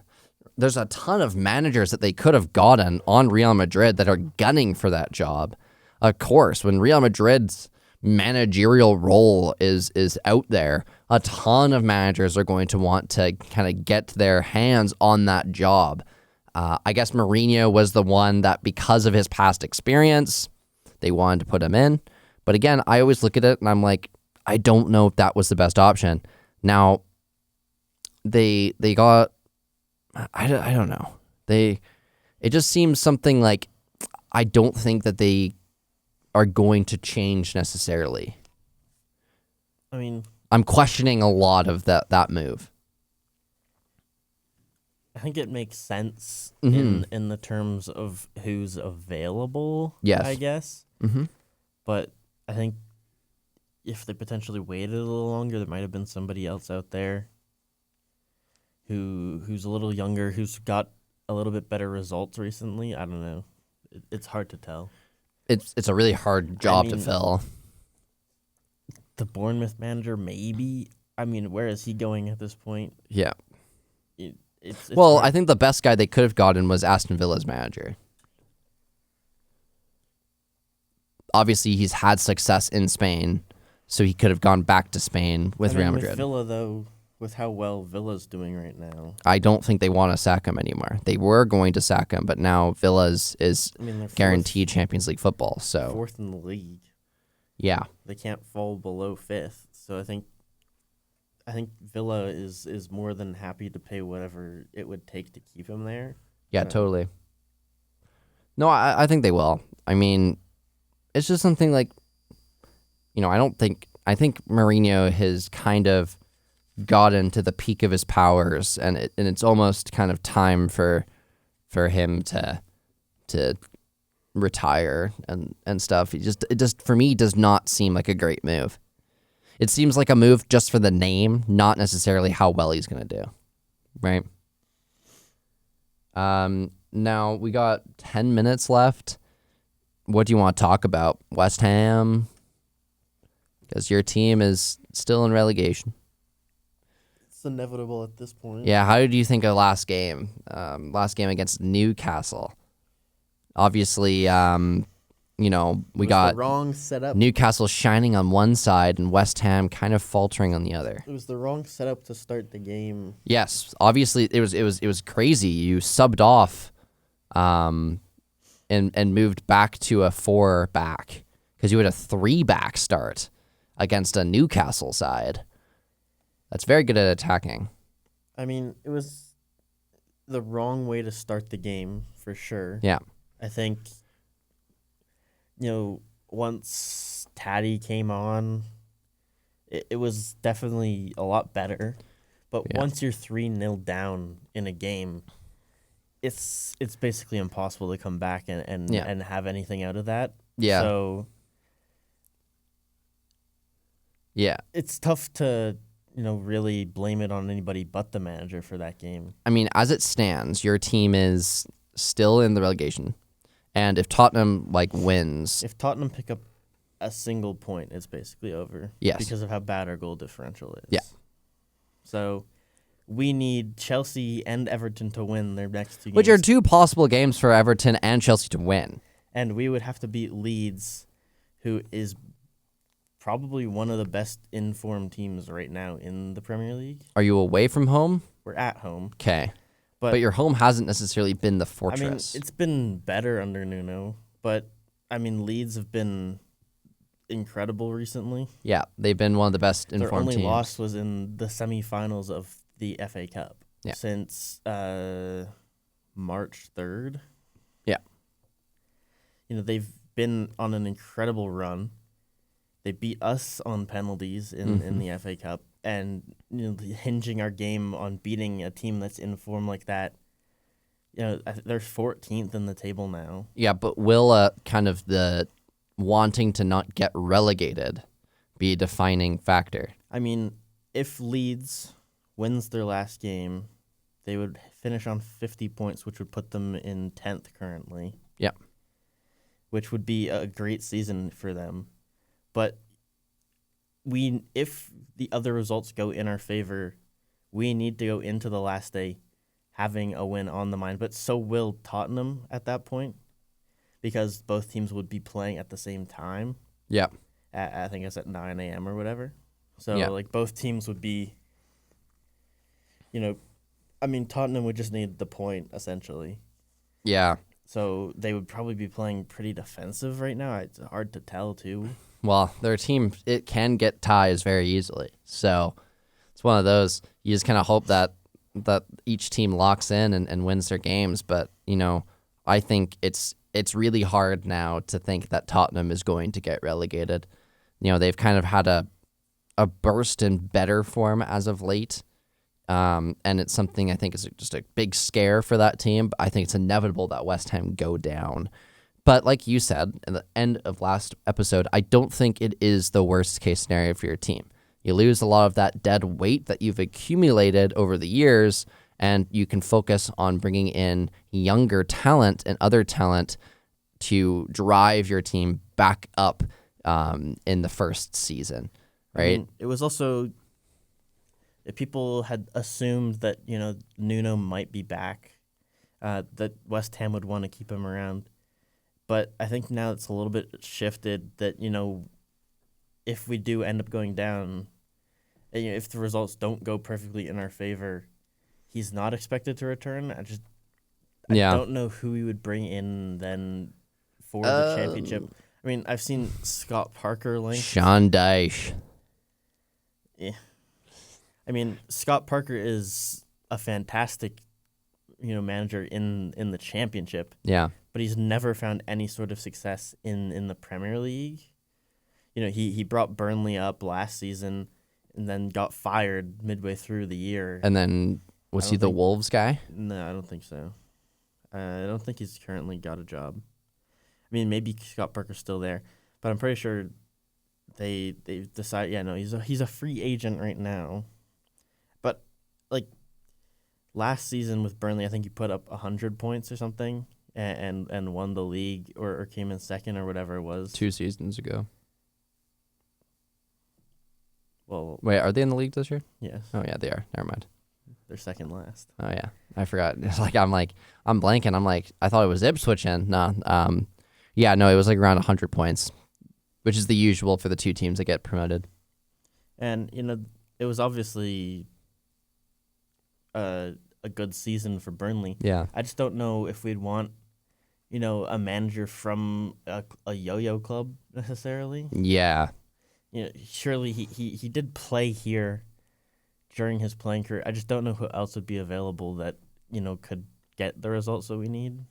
There's a ton of managers that they could have gotten on Real Madrid that are gunning for that job. Of course, when Real Madrid's managerial role is out there, a ton of managers are going to want to kind of get their hands on that job. I guess Mourinho was the one that, because of his past experience, they wanted to put him in. But again, I always look at it and I'm like, I don't know if that was the best option. Now, they got, I don't know. It just seems something like, I don't think that they are going to change necessarily. I mean, I'm questioning a lot of that move. I think it makes sense Mhm. in the terms of who's available. Yes. I guess. Mm-hmm. But I think if they potentially waited a little longer, there might have been somebody else out there who's a little younger, who's got a little bit better results recently. I don't know. It's hard to tell. It's a really hard job to mean, fill. The Bournemouth manager, maybe. I mean, where is he going at this point? Yeah. It's Well, hard. I think the best guy they could have gotten was Aston Villa's manager. Obviously, he's had success in Spain, so he could have gone back to Spain with Real Madrid. With Villa, though, with how well Villa's doing right now, I don't think they want to sack him anymore. They were going to sack him, but now Villa's is I mean, they're guaranteed Champions League football. So fourth in the league. yeah, They can't fall below fifth. So I think Villa is more than happy to pay whatever it would take to keep him there. yeah, totally. No, I think they will. I mean, it's just something like, I think Mourinho has kind of gotten to the peak of his powers, and it's almost kind of time for him to retire and stuff. It just for me does not seem like a great move. It seems like a move just for the name, not necessarily how well he's going to do. Right? Now we got 10 minutes left. What do you want to talk about? West Ham? Because your team is still in relegation. It's inevitable at this point. Yeah, how did you think of last game? Last game against Newcastle. Obviously, we got the wrong setup. Newcastle shining on one side and West Ham kind of faltering on the other. It was the wrong setup to start the game. Yes, obviously it was crazy. You subbed off, and moved back to a 4-back because you had a 3-back start against a Newcastle side. That's very good at attacking. I mean, it was the wrong way to start the game for sure. Yeah. I think, once Taddy came on, it was definitely a lot better. But Yeah. once you're 3-0 down in a game, it's basically impossible to come back and have anything out of that. Yeah. So Yeah. it's tough to, really blame it on anybody but the manager for that game. I mean, as it stands, your team is still in the relegation. And if Tottenham wins, If Tottenham pick up a single point, it's basically over. Yes. Because of how bad our goal differential is. Yeah. So we need Chelsea and Everton to win their next two games. which are two possible games for Everton and Chelsea to win. And we would have to beat Leeds, who is probably one of the best informed teams right now in the Premier League. Are you away from home? We're at home. Okay. But, But your home hasn't necessarily been the I fortress. mean, it's been better under Nuno. But, Leeds have been incredible recently. Yeah, they've been one of the best Their informed only teams. loss was in the semifinals of the FA Cup Yeah. since March 3rd. Yeah. They've been on an incredible run. They beat us on penalties in the FA Cup, and hinging our game on beating a team that's in form like that. They're 14th in the table now. Yeah, but will kind of the wanting to not get relegated be a defining factor? I mean, if Leeds wins their last game, they would finish on 50 points, which would put them in 10th currently. Yeah. Which would be a great season for them. But if the other results go in our favor, we need to go into the last day having a win on the mind. But so will Tottenham at that point, because both teams would be playing at the same time. Yeah. I think it's at 9 a.m. or whatever. So, Yeah. both teams would be, I mean, Tottenham would just need the point, essentially. Yeah. So they would probably be playing pretty defensive right now. It's hard to tell, too. Well, their team, it can get ties very easily. So it's one of those, you just kind of hope that each team locks in and wins their games. But, I think it's really hard now to think that Tottenham is going to get relegated. They've kind of had a burst in better form as of late. And it's something I think is just a big scare for that team. I think it's inevitable that West Ham go down. But like you said at the end of last episode, I don't think it is the worst case scenario for your team. You lose a lot of that dead weight that you've accumulated over the years, and you can focus on bringing in younger talent and other talent to drive your team back up in the first season, right? I mean, it was also if people had assumed that Nuno might be back, that West Ham would want to keep him around. But I think now it's a little bit shifted that if we do end up going down, and, if the results don't go perfectly in our favor, he's not expected to return. I don't know who we would bring in then for the championship. I mean, I've seen Scott Parker linked. Sean Dyche. Yeah. I mean, Scott Parker is a fantastic, manager in the championship. Yeah. But he's never found any sort of success in the Premier League. He brought Burnley up last season and then got fired midway through the year. And then was he the Wolves guy? No, I don't think so. I don't think he's currently got a job. I mean, maybe Scott Parker's still there, but I'm pretty sure they decided. Yeah, no, he's a free agent right now. But like last season with Burnley, I think he put up 100 points or something, and won the league or came in second or whatever it was. 2 seasons ago. Well, Wait, are they in the league this year? yes, Oh yeah, they are. Never mind. they're second last. Oh yeah, I forgot. It's I'm blanking. I'm like, I thought it was Ipswich in. No, yeah, no, it was like around 100 points, which is the usual for the two teams that get promoted. And it was obviously a good season for Burnley. Yeah, I just don't know if we'd want, a manager from a yo-yo club necessarily. yeah, Surely he did play here during his playing career. I just don't know who else would be available that could get the results that we need.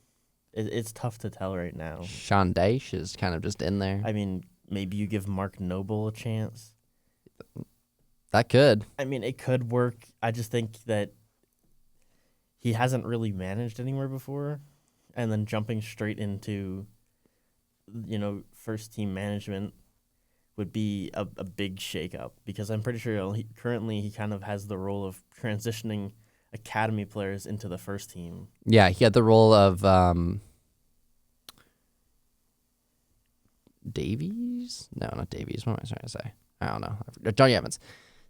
It's tough to tell right now. Sean Dyche is kind of just in there. I mean, maybe you give Mark Noble a chance. That could. I mean, it could work. I just think that he hasn't really managed anywhere before, and then jumping straight into, first team management would be a big shakeup because I'm pretty sure currently he kind of has the role of transitioning academy players into the first team. Yeah, he had the role of Davies? No, not Davies. What am I trying to say? I don't know. Johnny Evans.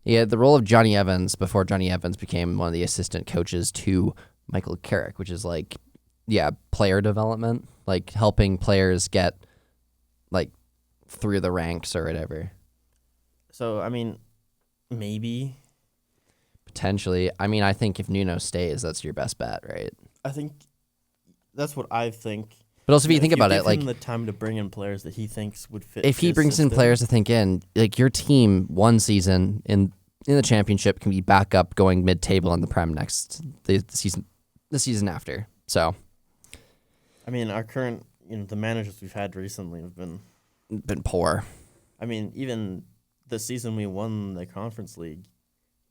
He had the role of Johnny Evans before Johnny Evans became one of the assistant coaches to Michael Carrick, which is player development, like helping players get through the ranks or whatever. So, I mean, maybe. Potentially. I mean, I think if Nuno stays, that's your best bet, right? I think that's what I think. But also, if you think about it, give him the time to bring in players that he thinks would fit. If he his brings in system. players to think in, your team one season in the championship can be back up going mid-table in the Prem the season after. So, I mean, our current, the managers we've had recently have been poor. I mean, even the season we won the Conference League,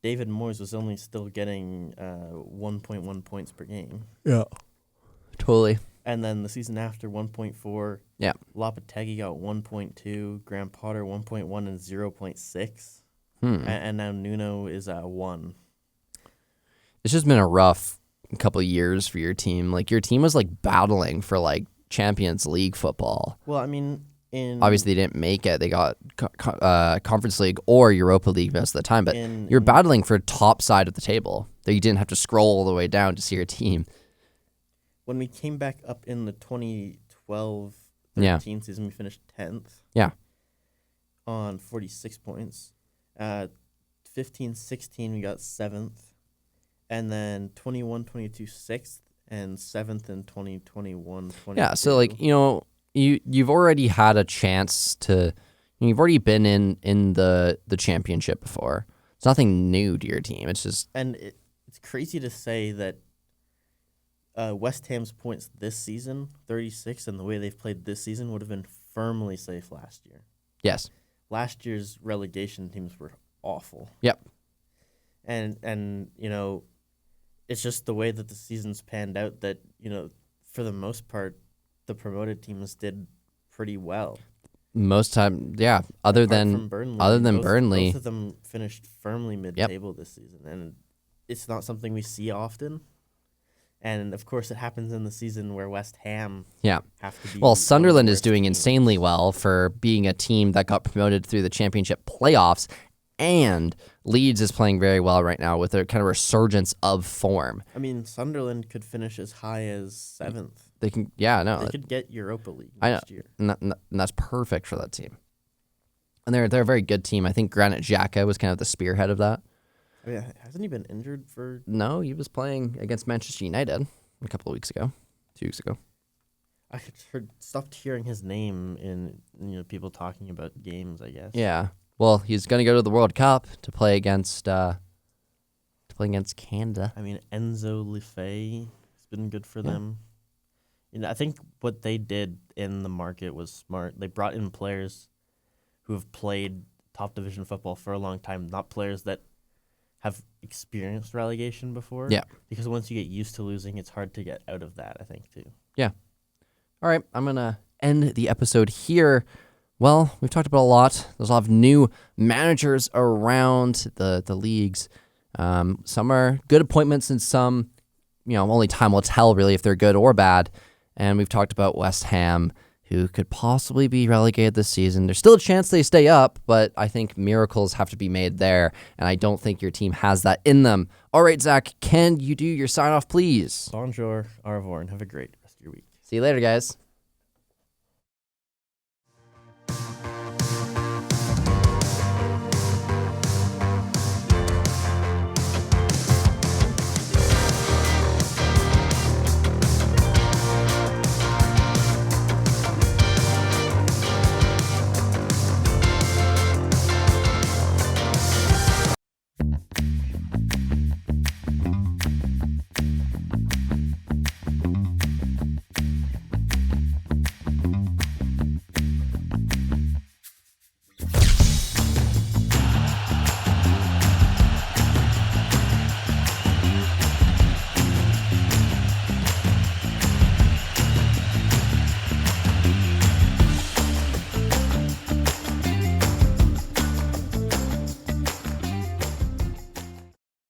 David Moyes was only still getting 1.1 points per game. Yeah. Totally. And then the season after, 1.4. Yeah. Lopetegui got 1.2. Graham Potter, 1.1 and 0.6. And now Nuno is at 1. It's just been a rough couple of years for your team. Your team was battling for Champions League football. Well, I mean, obviously they didn't make it. They got Conference League or Europa League most of the time, but you're battling for top side of the table. That you didn't have to scroll all the way down to see your team. When we came back up in the 2012-13 season, we finished 10th. Yeah. On 46 points. 15-16, we got 7th. And then 21-22 6th, and 7th in 2021-22. Yeah, so like, you've already had a chance to you've already been in the championship before. It's nothing new to your team. It's just And it's crazy to say that West Ham's points this season, 36, and the way they've played this season would have been firmly safe last year. yes. Last year's relegation teams were awful. Yep. And it's just the way that the season's panned out that, for the most part, the promoted teams did pretty well. Most time, yeah, other Apart than from Burnley, Burnley. both of them finished firmly mid-table this season, and it's not something we see often. And of course, it happens in the season where West Ham Yeah. have to be. Well, one of the Sunderland is worst doing teams. insanely well for being a team that got promoted through the championship playoffs, and Leeds is playing very well right now with a kind of resurgence of form. I mean, Sunderland could finish as high as 7th. They can, yeah, no, They could get Europa League I know, next year. and that's perfect for that team. And they're a very good team. I think Granit Xhaka was kind of the spearhead of that. I mean, hasn't he been injured for? No, he was playing against Manchester United a couple of weeks ago, 2 weeks ago. I stopped hearing his name in people talking about games. I guess. Yeah. Well, he's going to go to the World Cup to play against Canada. I mean, Enzo Lefebvre has been good for them. I think what they did in the market was smart. They brought in players who have played top division football for a long time, not players that have experienced relegation before. Yeah. Because once you get used to losing, it's hard to get out of that, I think, too. Yeah. All right, I'm going to end the episode here. Well, we've talked about a lot. There's a lot of new managers around the leagues. Some are good appointments and some, only time will tell really if they're good or bad. And we've talked about West Ham, who could possibly be relegated this season. There's still a chance they stay up, but I think miracles have to be made there, and I don't think your team has that in them. All right, Zach, can you do your sign-off, please? Bonjour, au revoir, and have a great rest of your week. See you later, guys.